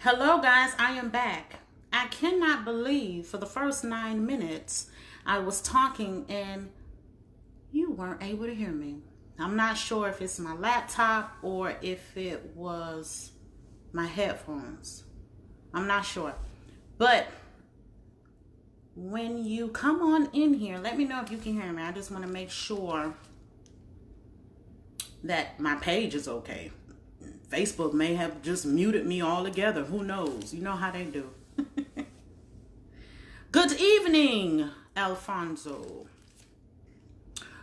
Hello, guys. I am back. I cannot believe for the first 9 minutes I was talking and you weren't able to hear me. I'm not sure if it's my laptop or if it was my headphones. I'm not sure. But when you come on in here, let me know if you can hear me. I just want to make sure that my page is okay. Facebook may have just muted me altogether. Who knows? You know how they do. Good evening, Alfonso.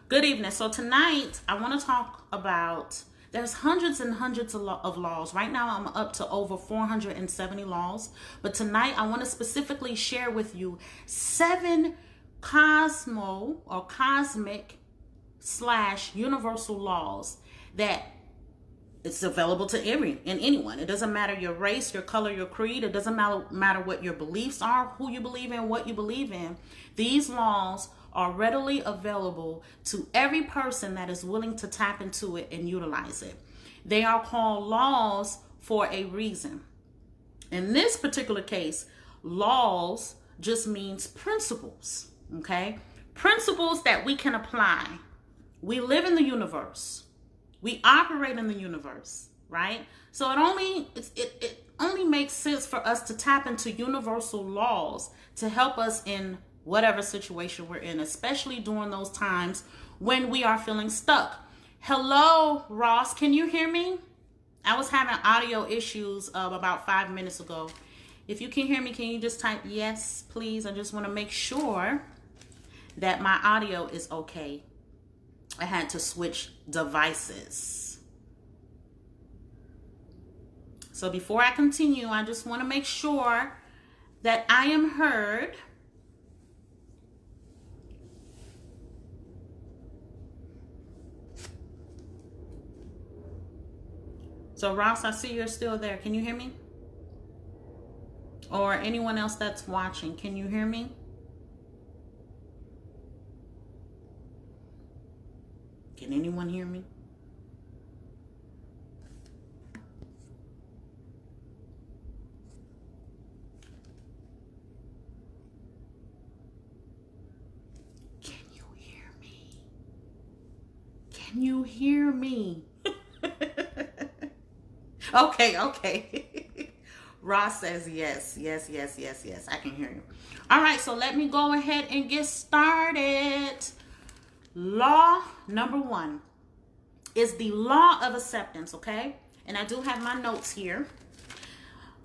Good evening. So tonight, I want to talk about, there's hundreds and hundreds of laws. Right now, I'm up to over 470 laws. But tonight, I want to specifically share with you 7 cosmic / universal laws that it's available to anyone. It doesn't matter your race, your color, your creed. It doesn't matter what your beliefs are, who you believe in, what you believe in. These laws are readily available to every person that is willing to tap into it and utilize it. They are called laws for a reason. In this particular case, laws just means principles, okay? Principles that we can apply. We live in the universe. We operate in the universe, right? So it only makes sense for us to tap into universal laws to help us in whatever situation we're in, especially during those times when we are feeling stuck. Hello, Ross. Can you hear me? I was having audio issues about 5 minutes ago. If you can hear me, can you just type yes, please? I just want to make sure that my audio is okay. I had to switch devices. So before I continue, I just want to make sure that I am heard. So Ross, I see you're still there. Can you hear me? Or anyone else that's watching, can you hear me? Can anyone hear me? Can you hear me? Can you hear me? Okay. Ross says yes. I can hear you. All right, so let me go ahead and get started. Law number 1 is the law of acceptance, okay? And I do have my notes here.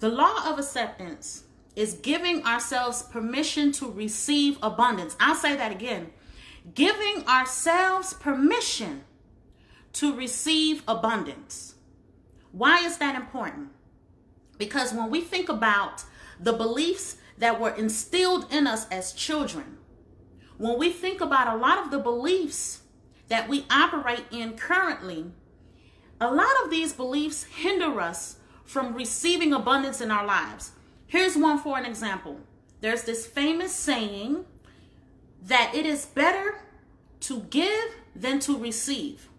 The law of acceptance is giving ourselves permission to receive abundance. I'll say that again. Giving ourselves permission to receive abundance. Why is that important? Because when we think about the beliefs that were instilled in us as children, when we think about a lot of the beliefs that we operate in currently, a lot of these beliefs hinder us from receiving abundance in our lives. Here's one for an example. There's this famous saying that it is better to give than to receive.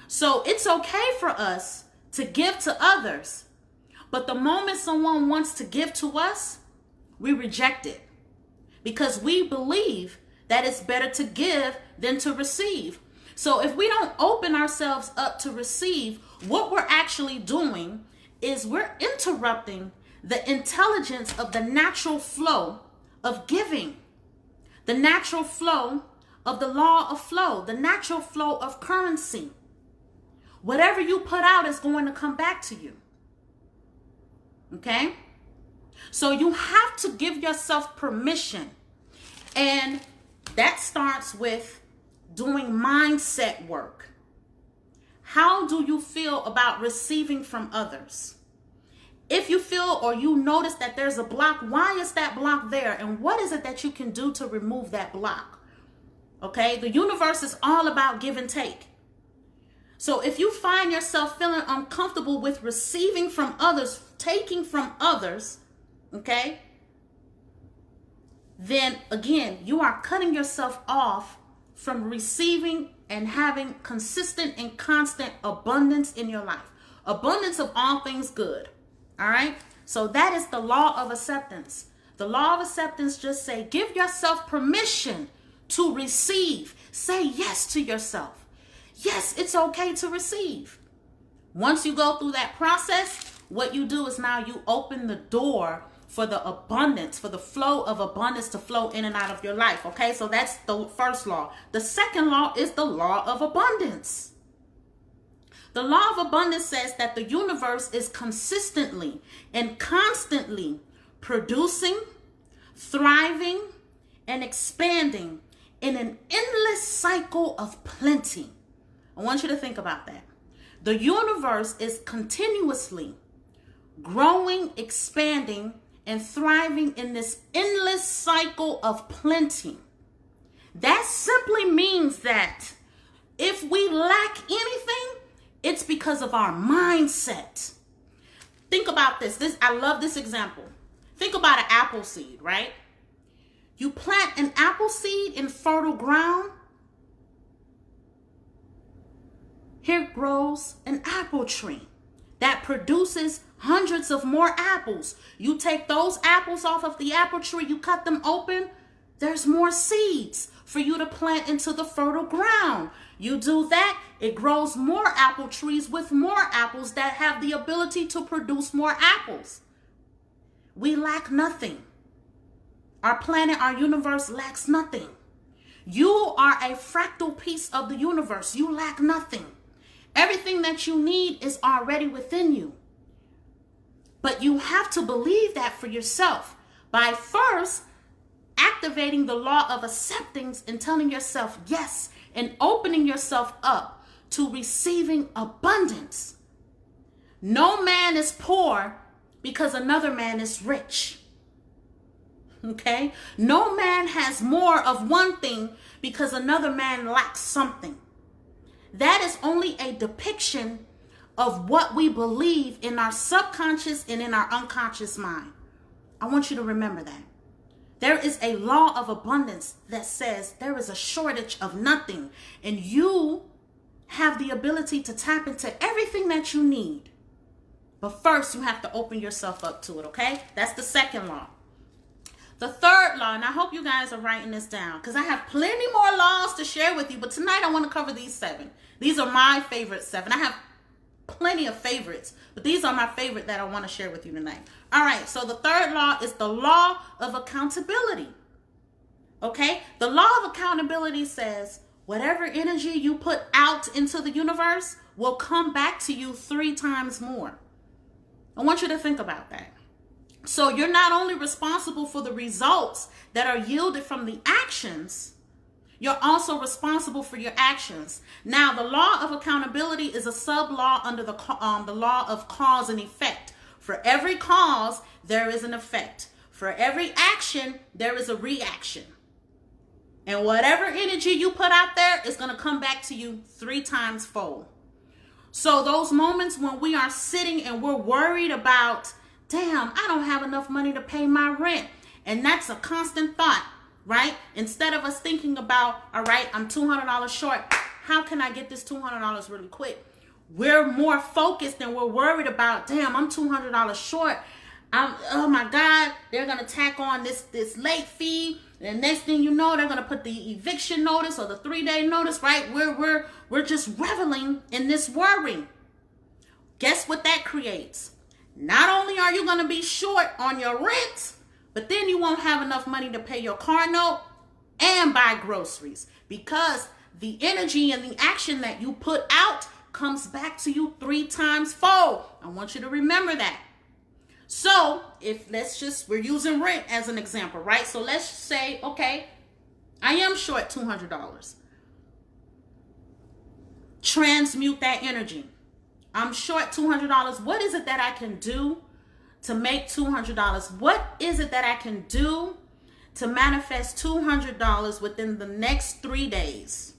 So it's okay for us to give to others, but the moment someone wants to give to us, we reject it. Because we believe that it's better to give than to receive. So if we don't open ourselves up to receive, what we're actually doing is we're interrupting the intelligence of the natural flow of giving, the natural flow of the law of flow, the natural flow of currency. Whatever you put out is going to come back to you. Okay? So you have to give yourself permission. And that starts with doing mindset work. How do you feel about receiving from others? If you feel or you notice that there's a block, why is that block there? And what is it that you can do to remove that block? Okay? The universe is all about give and take. So if you find yourself feeling uncomfortable with receiving from others, taking from others, okay, then again, you are cutting yourself off from receiving and having consistent and constant abundance in your life. Abundance of all things good. All right. So that is the law of acceptance. The law of acceptance just say, give yourself permission to receive. Say yes to yourself. Yes, it's okay to receive. Once you go through that process, what you do is now you open the door for the abundance, for the flow of abundance to flow in and out of your life. Okay, so that's the first law. The second law is the law of abundance. The law of abundance says that the universe is consistently and constantly producing, thriving, and expanding in an endless cycle of plenty. I want you to think about that. The universe is continuously growing, expanding, and thriving in this endless cycle of plenty. That simply means that if we lack anything, it's because of our mindset. Think about this. I love this example. Think about an apple seed, right? You plant an apple seed in fertile ground. Here grows an apple tree that produces hundreds of more apples. You take those apples off of the apple tree, you cut them open, there's more seeds for you to plant into the fertile ground. You do that, it grows more apple trees with more apples that have the ability to produce more apples. We lack nothing. Our planet, our universe lacks nothing. You are a fractal piece of the universe. You lack nothing. Everything that you need is already within you. But you have to believe that for yourself by first activating the law of acceptance and telling yourself yes and opening yourself up to receiving abundance. No man is poor because another man is rich. Okay? No man has more of one thing because another man lacks something. That is only a depiction of what we believe in our subconscious and in our unconscious mind. I want you to remember that. There is a law of abundance that says there is a shortage of nothing, and you have the ability to tap into everything that you need. But first, you have to open yourself up to it, okay? That's the second law. The third law, and I hope you guys are writing this down because I have plenty more laws to share with you, but tonight I want to cover these 7. These are my favorite 7. I have plenty of favorites, but these are my favorite that I want to share with you tonight. All right, so the third law is the law of accountability. Okay, the law of accountability says whatever energy you put out into the universe will come back to you 3 times more. I want you to think about that. So you're not only responsible for the results that are yielded from the actions, you're also responsible for your actions. Now, the law of accountability is a sub-law under the law of cause and effect. For every cause, there is an effect. For every action, there is a reaction. And whatever energy you put out there is going to come back to you 3 times fold. So those moments when we are sitting and we're worried about, damn, I don't have enough money to pay my rent. And that's a constant thought, right? Instead of us thinking about, all right, I'm $200 short. How can I get this $200 really quick? We're more focused and we're worried about, damn, I'm $200 short. Oh my God, they're going to tack on this late fee. And next thing you know, they're going to put the eviction notice or the 3-day notice, right? We're just reveling in this worry. Guess what that creates? Not only are you going to be short on your rent, but then you won't have enough money to pay your car note and buy groceries because the energy and the action that you put out comes back to you 3 times fold. I want you to remember that. So if we're using rent as an example, right? So let's say, okay, I am short $200. Transmute that energy. I'm short $200. What is it that I can do to make $200? What is it that I can do to manifest $200 within the next 3 days?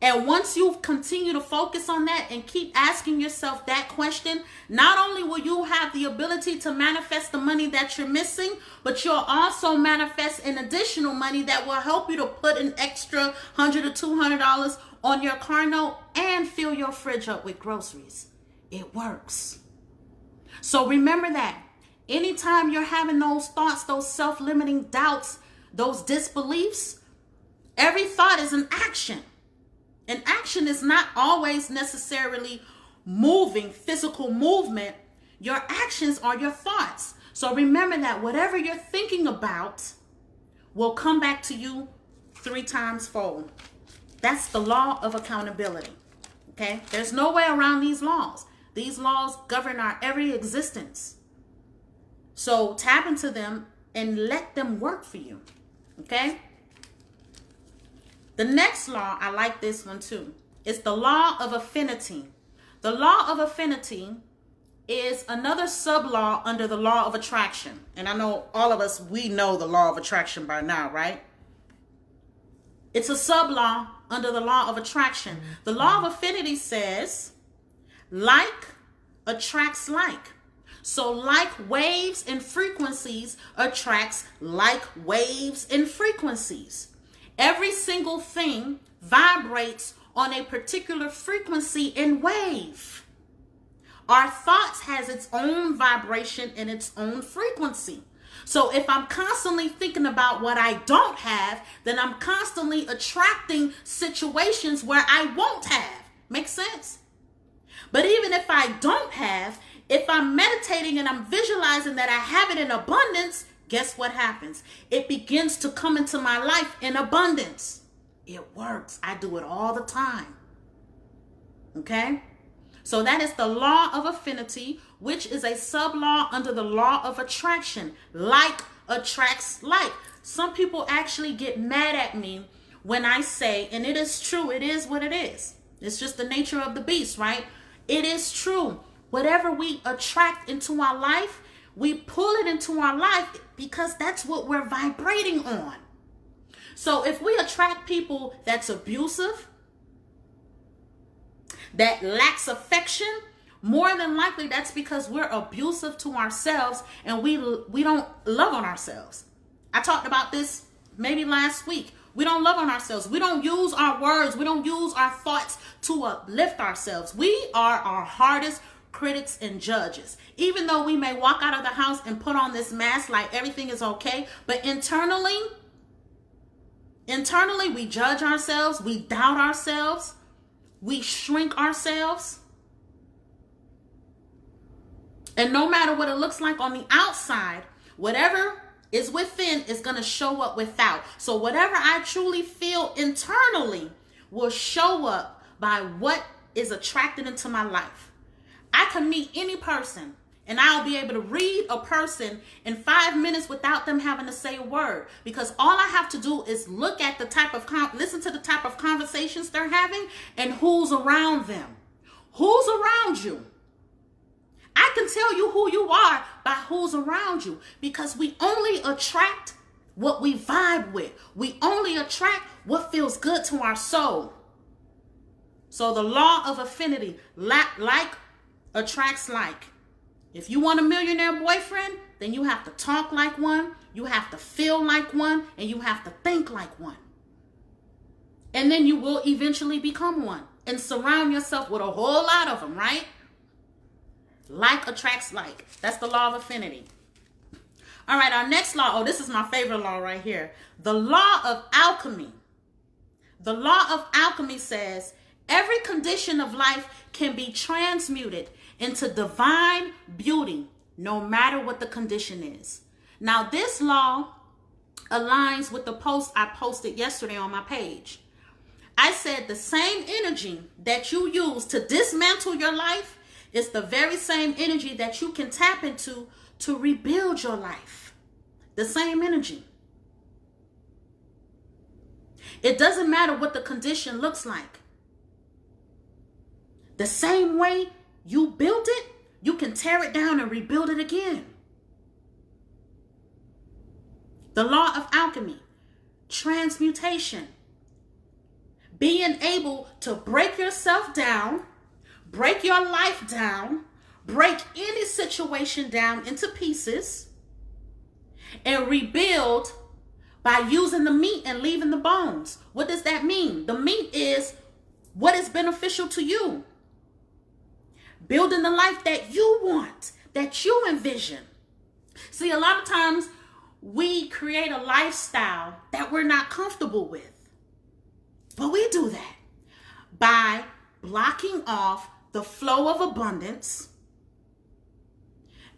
And once you continue to focus on that and keep asking yourself that question, not only will you have the ability to manifest the money that you're missing, but you'll also manifest an additional money that will help you to put an extra $100 or $200 on your car note and fill your fridge up with groceries. It works. So remember that. Anytime you're having those thoughts, those self-limiting doubts, those disbeliefs, every thought is an action. And action is not always necessarily moving, physical movement. Your actions are your thoughts. So remember that whatever you're thinking about will come back to you 3 times fold. That's the law of accountability. Okay? There's no way around these laws. These laws govern our every existence. So tap into them and let them work for you. Okay? The next law, I like this one too. It's the law of affinity. The law of affinity is another sub-law under the law of attraction. And I know all of us, we know the law of attraction by now, right? It's a sub-law under the law of attraction. The law of affinity says, like attracts like. So like waves and frequencies attracts like waves and frequencies. Every single thing vibrates on a particular frequency and wave. Our thoughts has its own vibration and its own frequency. So if I'm constantly thinking about what I don't have, then I'm constantly attracting situations where I won't have. Make sense? But even if I don't have, if I'm meditating and I'm visualizing that I have it in abundance, guess what happens? It begins to come into my life in abundance. It works. I do it all the time. Okay? So that is the law of affinity, which is a sub-law under the law of attraction. Like attracts like. Some people actually get mad at me when I say, and it is true, it is what it is. It's just the nature of the beast, right? It is true. Whatever we attract into our life, we pull it into our life because that's what we're vibrating on. So if we attract people that's abusive, that lacks affection, more than likely that's because we're abusive to ourselves and we don't love on ourselves. I talked about this maybe last week. We don't love on ourselves. We don't use our words. We don't use our thoughts to uplift ourselves. We are our hardest critics and judges. Even though we may walk out of the house and put on this mask like everything is okay, but internally we judge ourselves, we doubt ourselves, we shrink ourselves. And no matter what it looks like on the outside, whatever is within is going to show up without. So whatever I truly feel internally will show up by what is attracted into my life. I can meet any person and I'll be able to read a person in 5 minutes without them having to say a word, because all I have to do is look at the type of listen to the type of conversations they're having and who's around them. Who's around you? I can tell you who you are by who's around you, because we only attract what we vibe with. We only attract what feels good to our soul. So the law of affinity, like attracts like. If you want a millionaire boyfriend, then you have to talk like one, you have to feel like one, and you have to think like one. And then you will eventually become one and surround yourself with a whole lot of them, right? Like attracts like. That's the law of affinity. All right, our next law. Oh, this is my favorite law right here. The law of alchemy. The law of alchemy says every condition of life can be transmuted into divine beauty, no matter what the condition is. Now, this law aligns with the post I posted yesterday on my page. I said the same energy that you use to dismantle your life is the very same energy that you can tap into to rebuild your life. The same energy. It doesn't matter what the condition looks like. The same way you built it, you can tear it down and rebuild it again. The law of alchemy, transmutation, being able to break yourself down, break your life down, break any situation down into pieces, and rebuild by using the meat and leaving the bones. What does that mean? The meat is what is beneficial to you. Building the life that you want, that you envision. See, a lot of times we create a lifestyle that we're not comfortable with. But we do that by blocking off the flow of abundance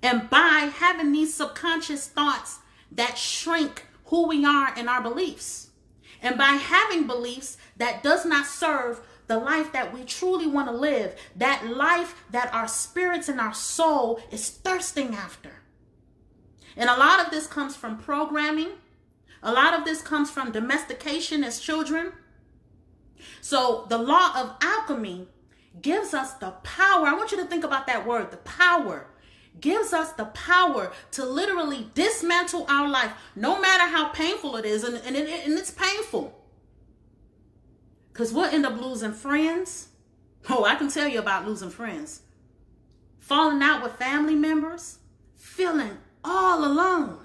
and by having these subconscious thoughts that shrink who we are and our beliefs. And by having beliefs that does not serve the life that we truly want to live, that life that our spirits and our soul is thirsting after. And a lot of this comes from programming. A lot of this comes from domestication as children. So the law of alchemy gives us the power. I want you to think about that word, the power. Gives us the power to literally dismantle our life, no matter how painful it is. And it's painful. Because we'll end up losing friends. Oh, I can tell you about losing friends. Falling out with family members. Feeling all alone.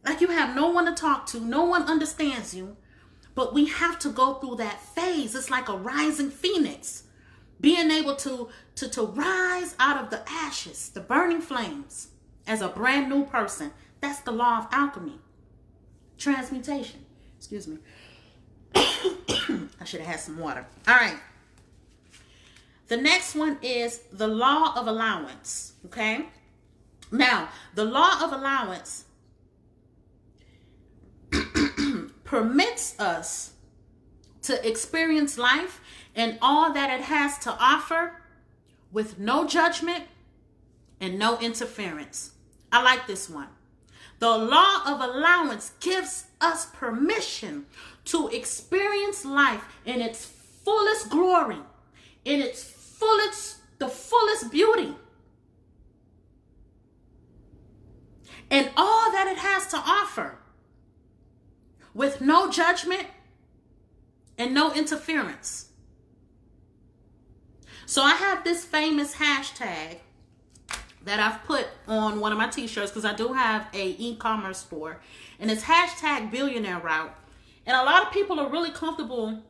Like you have no one to talk to. No one understands you. But we have to go through that phase. It's like a rising phoenix. Being able to rise out of the ashes, the burning flames, as a brand new person. That's the law of alchemy. Transmutation. Excuse me. I should have had some water. All right. The next one is the law of allowance. Okay. Now, the law of allowance permits us to experience life and all that it has to offer with no judgment and no interference. I like this one. The law of allowance gives us permission to experience life in its fullest glory, in its the fullest beauty, and all that it has to offer with no judgment and no interference. So I have this famous hashtag that I've put on one of my t-shirts because I do have a e-commerce store, and it's hashtag billionaire route. And a lot of people are really comfortable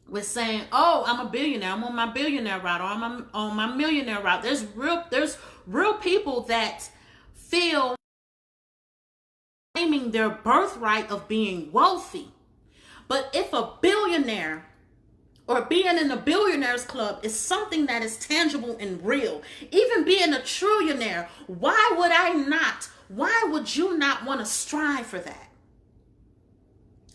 with saying, oh, I'm a billionaire, I'm on my billionaire route, or I'm on my millionaire route. There's real people that feel claiming their birthright of being wealthy. But if a billionaire or being in the billionaires club is something that is tangible and real, even being a trillionaire, why would you not want to strive for that?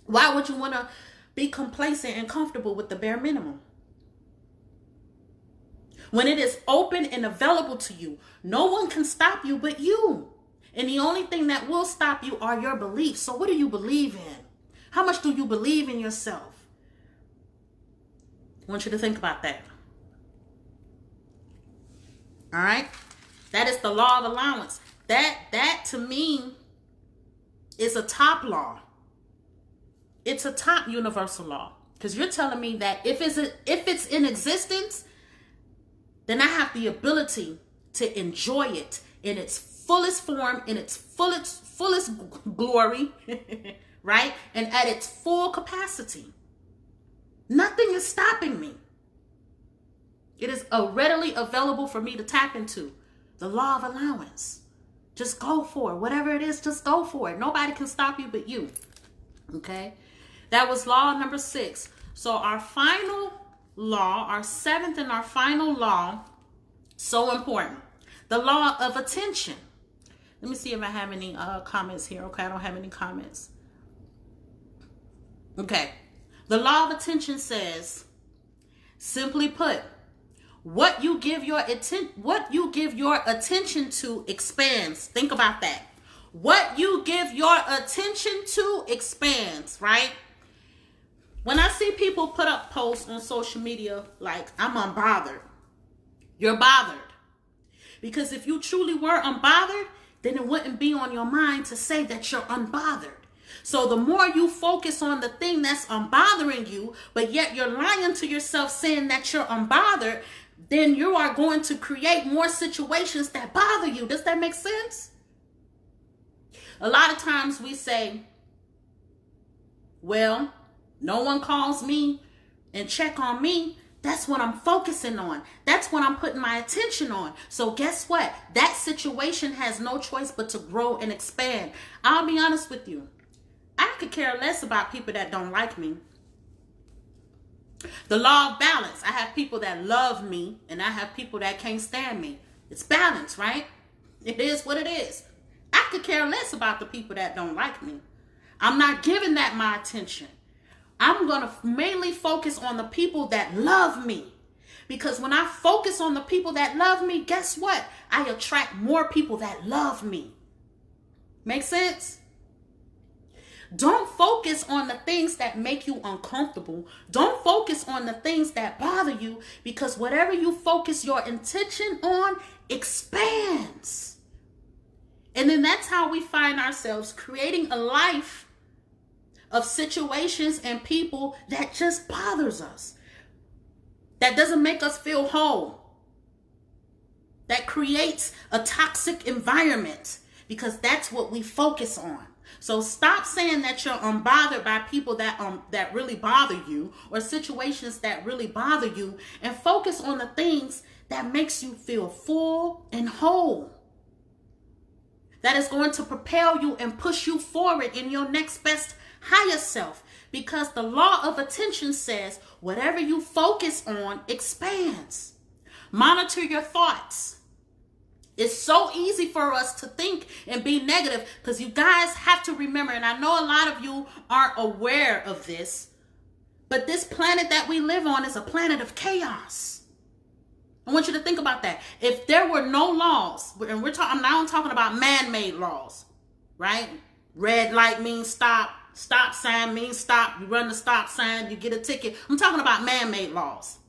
Why would you want to be complacent and comfortable with the bare minimum? When it is open and available to you, no one can stop you but you. And the only thing that will stop you are your beliefs. So what do you believe in? How much do you believe in yourself? I want you to think about that. All right? That is the law of allowance. That to me is a top law. It's a top universal law. Because you're telling me that if it's in existence, then I have the ability to enjoy it in its fullest form, in its fullest glory, right? And at its full capacity. Nothing is stopping me. It is readily available for me to tap into. The law of allowance. Just go for it. Whatever it is, just go for it. Nobody can stop you but you. Okay? That was law number 6. So our final law, our 7th and our final law, so important. The law of attention. Let me see if I have any comments here. Okay, I don't have any comments. Okay. The law of attention says, simply put, what you give your attention to expands. Think about that. What you give your attention to expands, right? When I see people put up posts on social media like, I'm unbothered, you're bothered. Because if you truly were unbothered, then it wouldn't be on your mind to say that you're unbothered. So the more you focus on the thing that's unbothering you, but yet you're lying to yourself saying that you're unbothered, then you are going to create more situations that bother you. Does that make sense? A lot of times we say, well, no one calls me and check on me. That's what I'm focusing on. That's what I'm putting my attention on. So guess what? That situation has no choice but to grow and expand. I'll be honest with you. I could care less about people that don't like me. The law of balance. I have people that love me and I have people that can't stand me. It's balance, right? It is what it is. I could care less about the people that don't like me. I'm not giving that my attention. I'm going to mainly focus on the people that love me. Because when I focus on the people that love me, guess what? I attract more people that love me. Make sense? Don't focus on the things that make you uncomfortable. Don't focus on the things that bother you, because whatever you focus your intention on expands. And then that's how we find ourselves creating a life of situations and people that just bothers us. That doesn't make us feel whole. That creates a toxic environment, because that's what we focus on. So stop saying that you're unbothered by people that really bother you, or situations that really bother you, and focus on the things that makes you feel full and whole. That is going to propel you and push you forward in your next best higher self. Because the law of attention says whatever you focus on expands. Monitor your thoughts. It's so easy for us to think and be negative, because you guys have to remember, and I know a lot of you aren't aware of this, but this planet that we live on is a planet of chaos. I want you to think about that. If there were no laws, and now I'm talking about man-made laws, right? Red light means stop. Stop sign means stop. You run the stop sign, you get a ticket. I'm talking about man-made laws.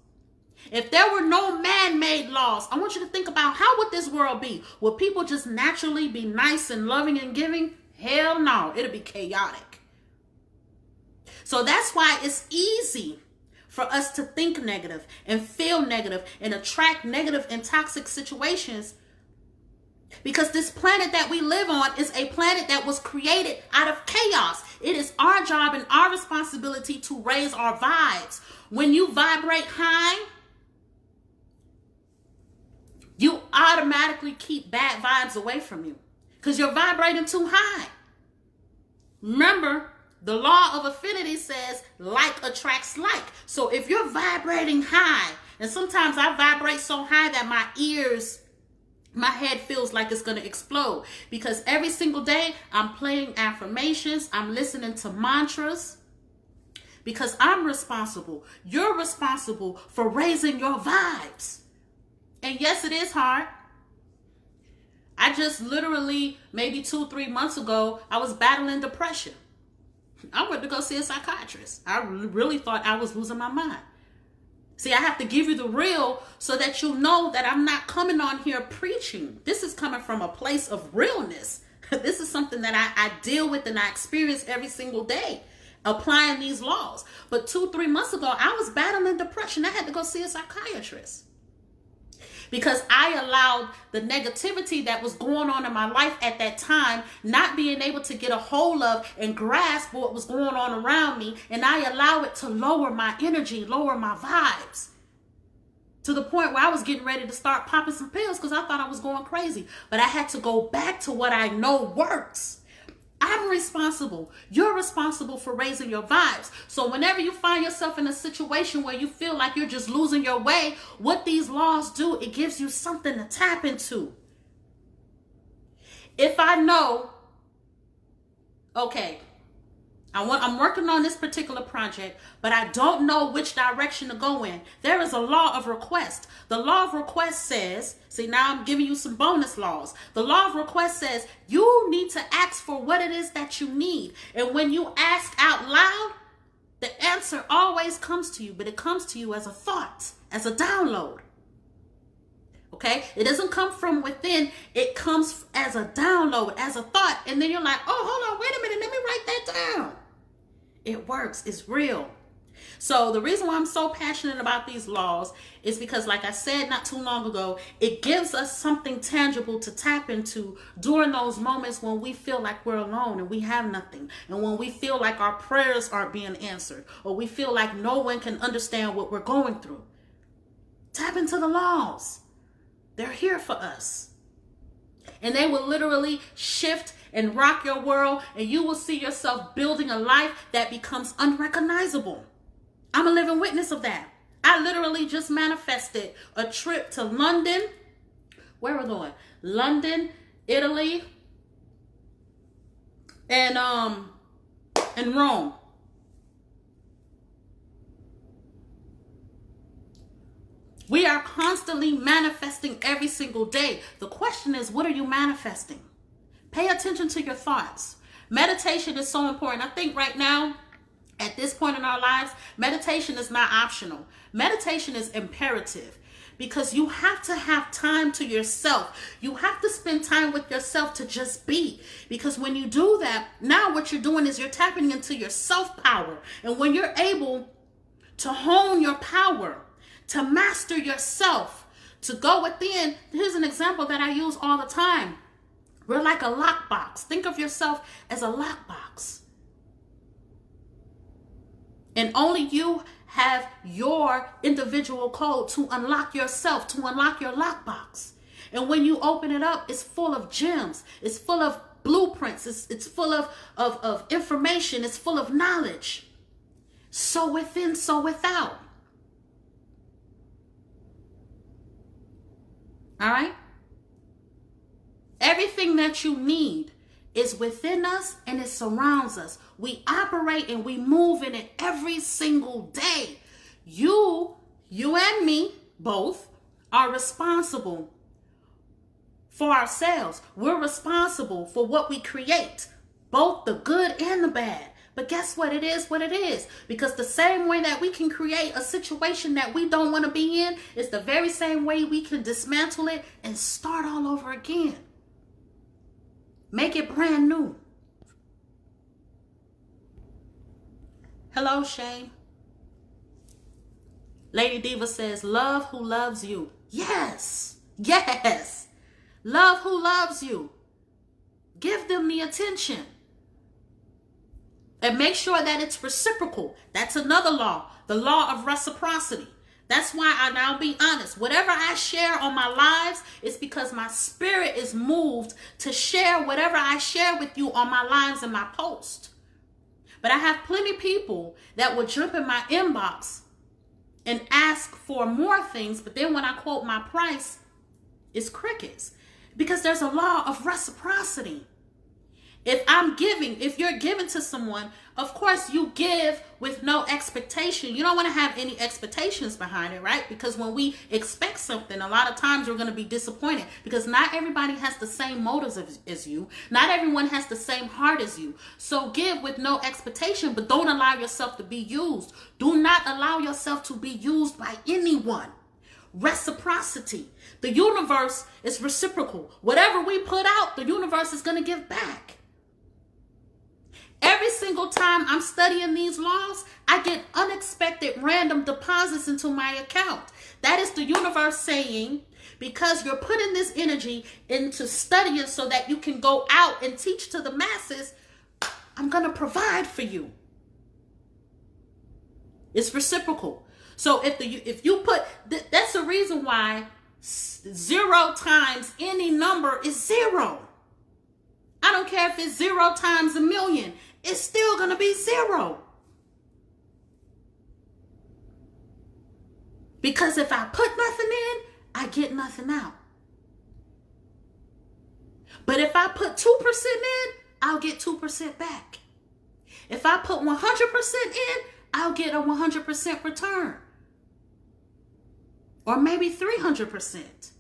If there were no man-made laws, I want you to think about, how would this world be? Would people just naturally be nice and loving and giving? Hell no, it'll be chaotic. So that's why it's easy for us to think negative and feel negative and attract negative and toxic situations, because this planet that we live on is a planet that was created out of chaos. It is our job and our responsibility to raise our vibes. When you vibrate high, you automatically keep bad vibes away from you, because you're vibrating too high. Remember, the law of affinity says like attracts like. So if you're vibrating high, and sometimes I vibrate so high that my head feels like it's going to explode, because every single day I'm playing affirmations, I'm listening to mantras, because I'm responsible. You're responsible for raising your vibes. And yes, it is hard. I just literally, maybe 2-3 months ago, I was battling depression. I went to go see a psychiatrist. I really thought I was losing my mind. See, I have to give you the real so that you know that I'm not coming on here preaching. This is coming from a place of realness. This is something that I deal with and I experience every single day, applying these laws. But 2-3 months ago, I was battling depression. I had to go see a psychiatrist, because I allowed the negativity that was going on in my life at that time, not being able to get a hold of and grasp what was going on around me, and I allow it to lower my energy, lower my vibes, to the point where I was getting ready to start popping some pills, because I thought I was going crazy. But I had to go back to what I know works. I'm responsible. You're responsible for raising your vibes. So whenever you find yourself in a situation where you feel like you're just losing your way, what these laws do, it gives you something to tap into. If I know, okay, I'm working on this particular project, but I don't know which direction to go in, there is a law of request. The law of request says, see, now I'm giving you some bonus laws. The law of request says you need to ask for what it is that you need. And when you ask out loud, the answer always comes to you, but it comes to you as a thought, as a download. Okay? It doesn't come from within. It comes as a download, as a thought. And then you're like, oh, hold on, wait a minute. Let me write that down. It works. It's real. So the reason why I'm so passionate about these laws is because, like I said not too long ago, it gives us something tangible to tap into during those moments when we feel like we're alone and we have nothing, and when we feel like our prayers aren't being answered, or we feel like no one can understand what we're going through. Tap into the laws. They're here for us. And they will literally shift and rock your world, and you will see yourself building a life that becomes unrecognizable. I'm a living witness of that. I literally just manifested a trip to London. Where we're going? London, Italy, and Rome. We are constantly manifesting every single day. The question is, what are you manifesting? Pay attention to your thoughts. Meditation is so important. I think right now, at this point in our lives, meditation is not optional. Meditation is imperative because you have to have time to yourself. You have to spend time with yourself to just be. Because when you do that, now what you're doing is you're tapping into your self-power. And when you're able to hone your power, to master yourself, to go within. Here's an example that I use all the time. We're like a lockbox. Think of yourself as a lockbox. And only you have your individual code to unlock yourself, to unlock your lockbox. And when you open it up, it's full of gems. It's full of blueprints. It's full of information. It's full of knowledge. So within, so without. All right? Everything that you need is within us and it surrounds us. We operate and we move in it every single day. You and me, both, are responsible for ourselves. We're responsible for what we create, both the good and the bad. But guess what? It is what it is. Because the same way that we can create a situation that we don't want to be in is the very same way we can dismantle it and start all over again. Make it brand new. Hello, Shay. Lady Diva says, love who loves you. Yes. Yes. Love who loves you. Give them the attention. And make sure that it's reciprocal. That's another law. The law of reciprocity. That's why I'll be honest. Whatever I share on my lives is because my spirit is moved to share whatever I share with you on my lives and my post. But I have plenty of people that will jump in my inbox and ask for more things. But then when I quote my price, it's crickets. Because there's a law of reciprocity. If you're giving to someone, of course you give with no expectation. You don't want to have any expectations behind it, right? Because when we expect something, a lot of times we're going to be disappointed because not everybody has the same motives as you. Not everyone has the same heart as you. So give with no expectation, but don't allow yourself to be used. Do not allow yourself to be used by anyone. Reciprocity. The universe is reciprocal. Whatever we put out, the universe is going to give back. Every single time I'm studying these laws, I get unexpected random deposits into my account. That is the universe saying, because you're putting this energy into studying so that you can go out and teach to the masses, I'm going to provide for you. It's reciprocal. So if you put, that's the reason why 0 times any number is 0. I don't care if it's 0 times 1,000,000. It's still going to be 0. Because if I put nothing in, I get nothing out. But if I put 2% in, I'll get 2% back. If I put 100% in, I'll get a 100% return. Or maybe 300%.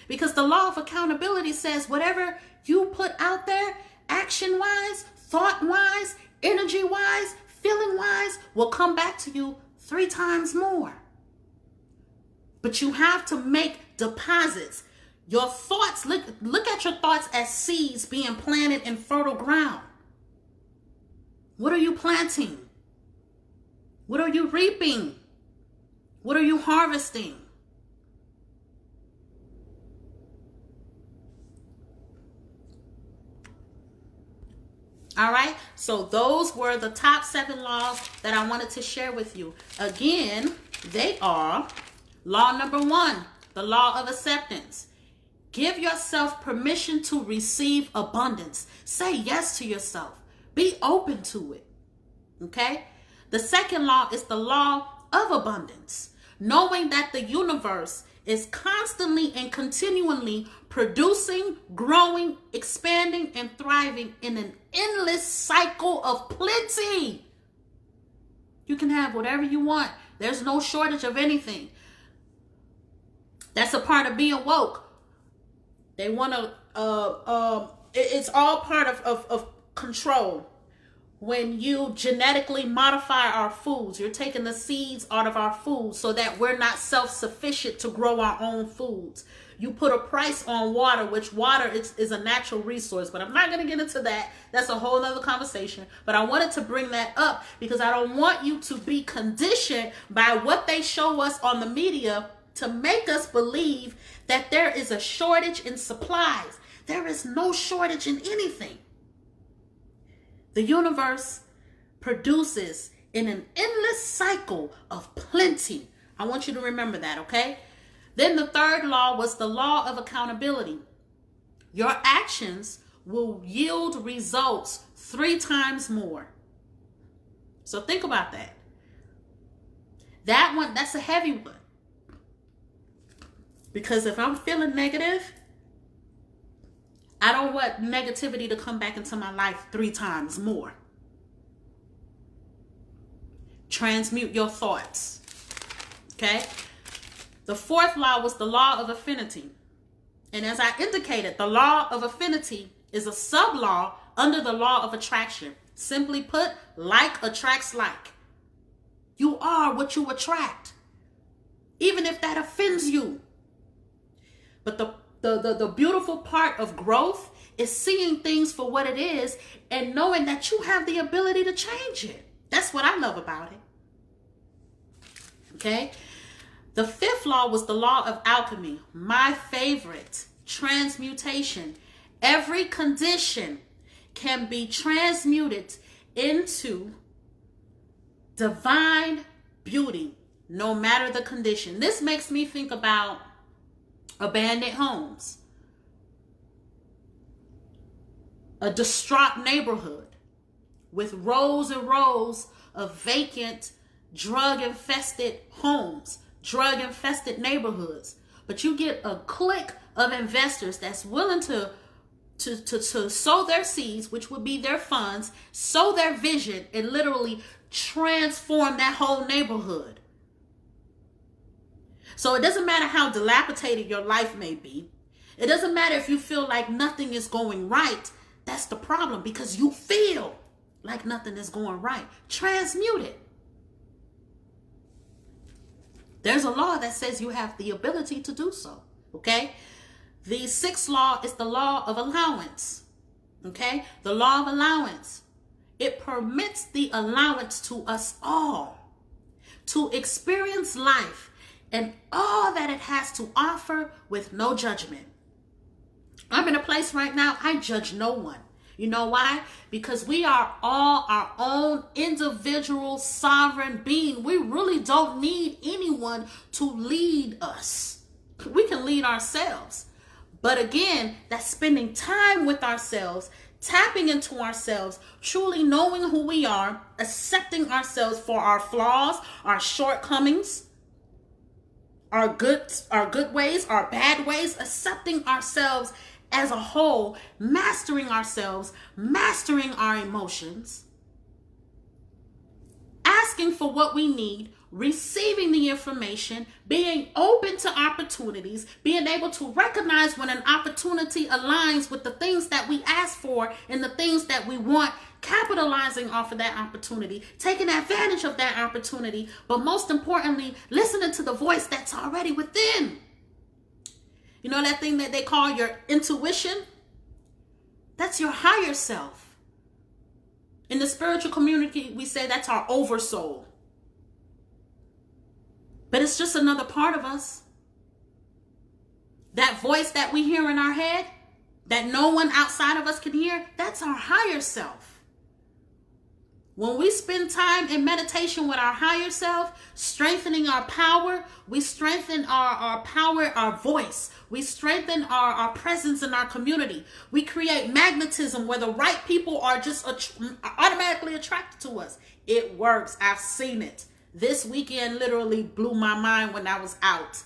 Because the law of accountability says whatever you put out there, action-wise, thought-wise, energy-wise, feeling-wise, will come back to you 3 times more. But you have to make deposits. Your thoughts, look at your thoughts as seeds being planted in fertile ground. What are you planting? What are you reaping? What are you harvesting? All right, so those were the top 7 laws that I wanted to share with you. Again, they are Law number 1, the law of acceptance. Give yourself permission to receive abundance. Say yes to yourself. Be open to it. Okay? The second law is the law of abundance. Knowing that the universe is constantly and continually producing, growing, expanding, and thriving in an endless cycle of plenty. You can have whatever you want. There's no shortage of anything. That's a part of being woke. They want to, it's all part of control. When you genetically modify our foods, you're taking the seeds out of our foods so that we're not self-sufficient to grow our own foods. You put a price on water, which water is a natural resource, but I'm not going to get into that. That's a whole other conversation. But I wanted to bring that up because I don't want you to be conditioned by what they show us on the media to make us believe that there is a shortage in supplies. There is no shortage in anything. The universe produces in an endless cycle of plenty. I want you to remember that, okay? Then the third law was the law of accountability. Your actions will yield results 3 times more. So think about that. That one, that's a heavy one. Because if I'm feeling negative, I don't want negativity to come back into my life 3 times more. Transmute your thoughts. Okay? The fourth law was the law of affinity. And as I indicated, the law of affinity is a sub-law under the law of attraction. Simply put, like attracts like. You are what you attract, even if that offends you. But the beautiful part of growth is seeing things for what it is and knowing that you have the ability to change it. That's what I love about it. Okay? The fifth law was the law of alchemy. My favorite, transmutation. Every condition can be transmuted into divine beauty, no matter the condition. This makes me think about abandoned homes, a distraught neighborhood with rows and rows of vacant, drug-infested homes, drug-infested neighborhoods. But you get a clique of investors that's willing to sow their seeds, which would be their funds, sow their vision, and literally transform that whole neighborhood. So it doesn't matter how dilapidated your life may be. It doesn't matter if you feel like nothing is going right. That's the problem, because you feel like nothing is going right. Transmute it. There's a law that says you have the ability to do so. Okay? The sixth law is the law of allowance. Okay? The law of allowance. It permits the allowance to us all to experience life and all that it has to offer with no judgment. I'm in a place right now, I judge no one. You know why? Because we are all our own individual sovereign being. We really don't need anyone to lead us. We can lead ourselves. But again, that's spending time with ourselves, tapping into ourselves, truly knowing who we are, accepting ourselves for our flaws, our shortcomings, our good ways, our bad ways, accepting ourselves as a whole, mastering ourselves, mastering our emotions, asking for what we need, receiving the information, being open to opportunities, being able to recognize when an opportunity aligns with the things that we ask for and the things that we want, capitalizing off of that opportunity, taking advantage of that opportunity, but most importantly, listening to the voice that's already within. You know that thing that they call your intuition? That's your higher self. In the spiritual community, we say that's our oversoul. But it's just another part of us. That voice that we hear in our head, that no one outside of us can hear, that's our higher self. When we spend time in meditation with our higher self, strengthening our power, we strengthen our power, our voice. We strengthen our presence in our community. We create magnetism where the right people are just automatically attracted to us. It works. I've seen it. This weekend literally blew my mind when I was out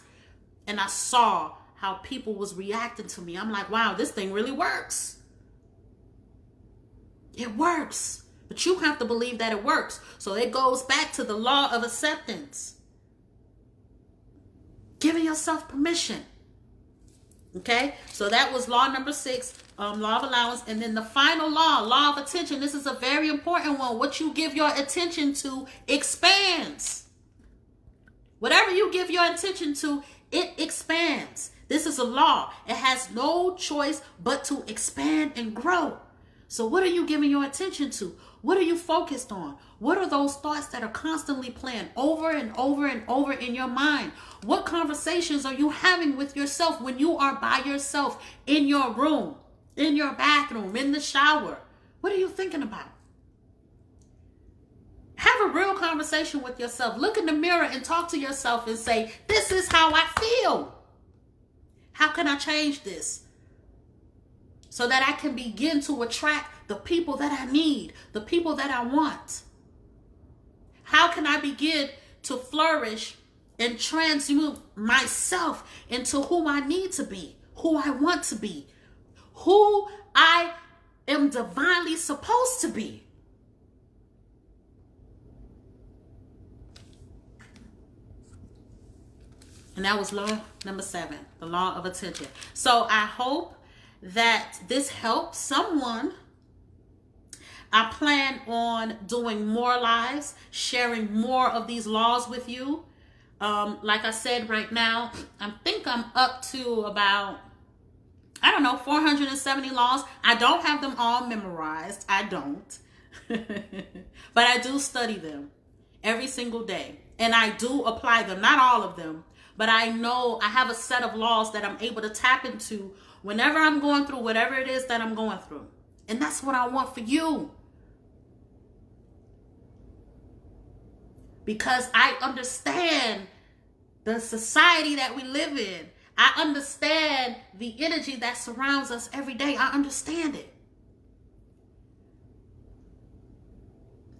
and I saw how people was reacting to me. I'm like, wow, this thing really works. It works. But you have to believe that it works. So it goes back to the law of acceptance. Giving yourself permission. Okay? So that was law number 6, law of allowance. And then the final law of attention. This is a very important one. What you give your attention to expands. Whatever you give your attention to, it expands. This is a law. It has no choice but to expand and grow. So what are you giving your attention to? What are you focused on? What are those thoughts that are constantly playing over and over and over in your mind? What conversations are you having with yourself when you are by yourself in your room, in your bathroom, in the shower? What are you thinking about? Have a real conversation with yourself. Look in the mirror and talk to yourself and say, this is how I feel. How can I change this? So that I can begin to attract the people that I need, the people that I want. How can I begin to flourish and transmute myself into who I need to be, who I want to be, who I am divinely supposed to be? And that was law number 7, the law of attention. So I hope that this helps someone. I plan on doing more lives, sharing more of these laws with you. Like I said, right now, I think I'm up to about, 470 laws. I don't have them all memorized. I don't. But I do study them every single day. And I do apply them. Not all of them. But I know I have a set of laws that I'm able to tap into whenever I'm going through whatever it is that I'm going through. And that's what I want for you. Because I understand the society that we live in. I understand the energy that surrounds us every day. I understand it.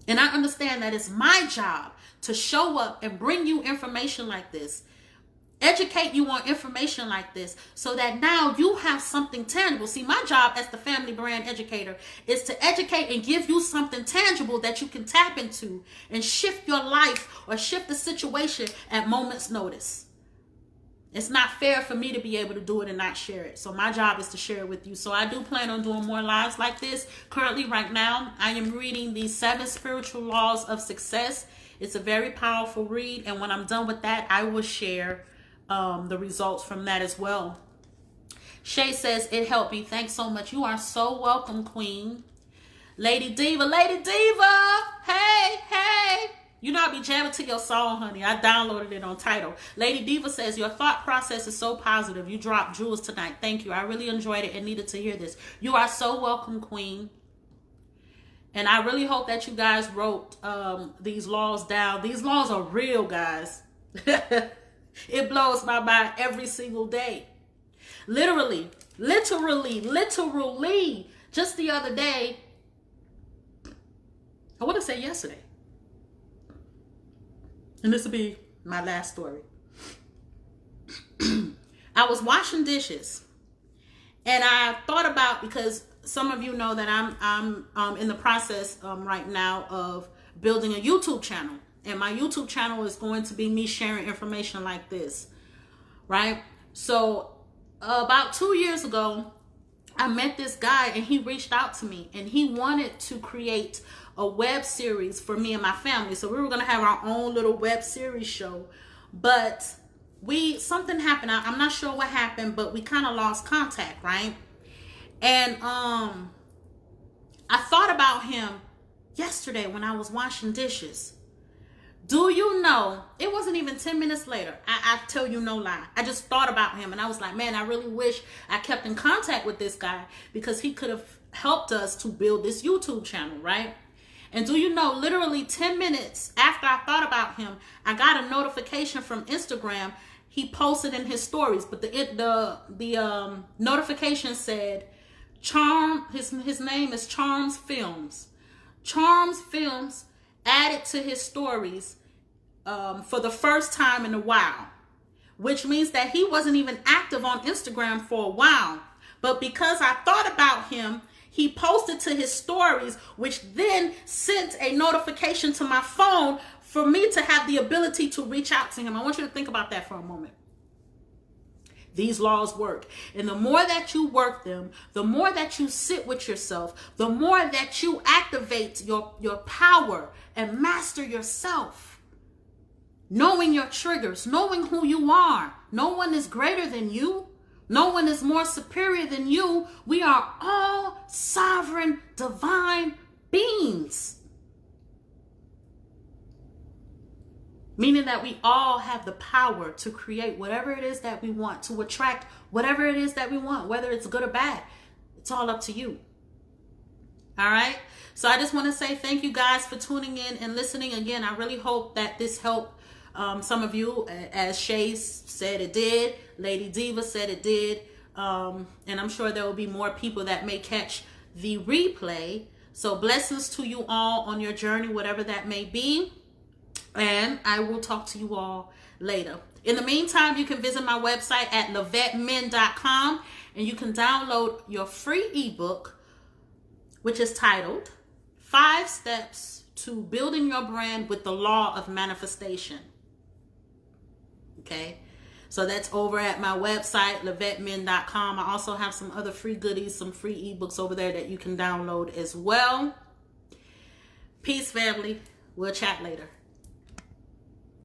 And I understand that it's my job to show up and bring you information like this. Educate you on information like this so that now you have something tangible. See, my job as the family brand educator is to educate and give you something tangible that you can tap into and shift your life or shift the situation at moment's notice. It's not fair for me to be able to do it and not share it. So my job is to share it with you. So I do plan on doing more lives like this. Currently, right now, I am reading the 7 Spiritual Laws of Success. It's a very powerful read. And when I'm done with that, I will share the results from that as well. Shay says, it helped me. Thanks so much. You are so welcome, Queen. Lady Diva, hey. You know I be jamming to your song, honey. I downloaded it on Tidal. Lady Diva says, your thought process is so positive. You dropped jewels tonight. Thank you. I really enjoyed it and needed to hear this. You are so welcome, Queen. And I really hope that you guys wrote these laws down. These laws are real, guys. It blows my mind every single day. Literally. Just the other day, I want to say yesterday. And this will be my last story. I was washing dishes. And I thought about, because some of you know that I'm in the process right now of building a YouTube channel. And my YouTube channel is going to be me sharing information like this, right? So about 2 years ago, I met this guy and he reached out to me and he wanted to create a web series for me and my family. So we were going to have our own little web series show, but something happened. I'm not sure what happened, but we kind of lost contact, right? And I thought about him yesterday when I was washing dishes. Do you know, it wasn't even 10 minutes later. I tell you no lie. I just thought about him and I was like, man, I really wish I kept in contact with this guy because he could have helped us to build this YouTube channel, right? And do you know, literally 10 minutes after I thought about him, I got a notification from Instagram. He posted in his stories, but the notification said his name is Charms Films. Charms Films added to his stories for the first time in a while, which means that he wasn't even active on Instagram for a while. But because I thought about him, he posted to his stories, which then sent a notification to my phone for me to have the ability to reach out to him. I want you to think about that for a moment. These laws work. And the more that you work them, the more that you sit with yourself, the more that you activate your power and master yourself. Knowing your triggers, knowing who you are. No one is greater than you. No one is more superior than you. We are all sovereign, divine beings. Meaning that we all have the power to create whatever it is that we want, to attract whatever it is that we want, whether it's good or bad. It's all up to you. All right? So I just want to say thank you guys for tuning in and listening. Again, I really hope that this helped some of you, as Shay said it did. Lady Diva said it did. And I'm sure there will be more people that may catch the replay. So blessings to you all on your journey, whatever that may be. And I will talk to you all later. In the meantime, you can visit my website at lavettemin.com and you can download your free ebook, which is titled 5 Steps to Building Your Brand with the Law of Manifestation. Okay, so that's over at my website, lavettemin.com. I also have some other free goodies, some free ebooks over there that you can download as well. Peace, family. We'll chat later.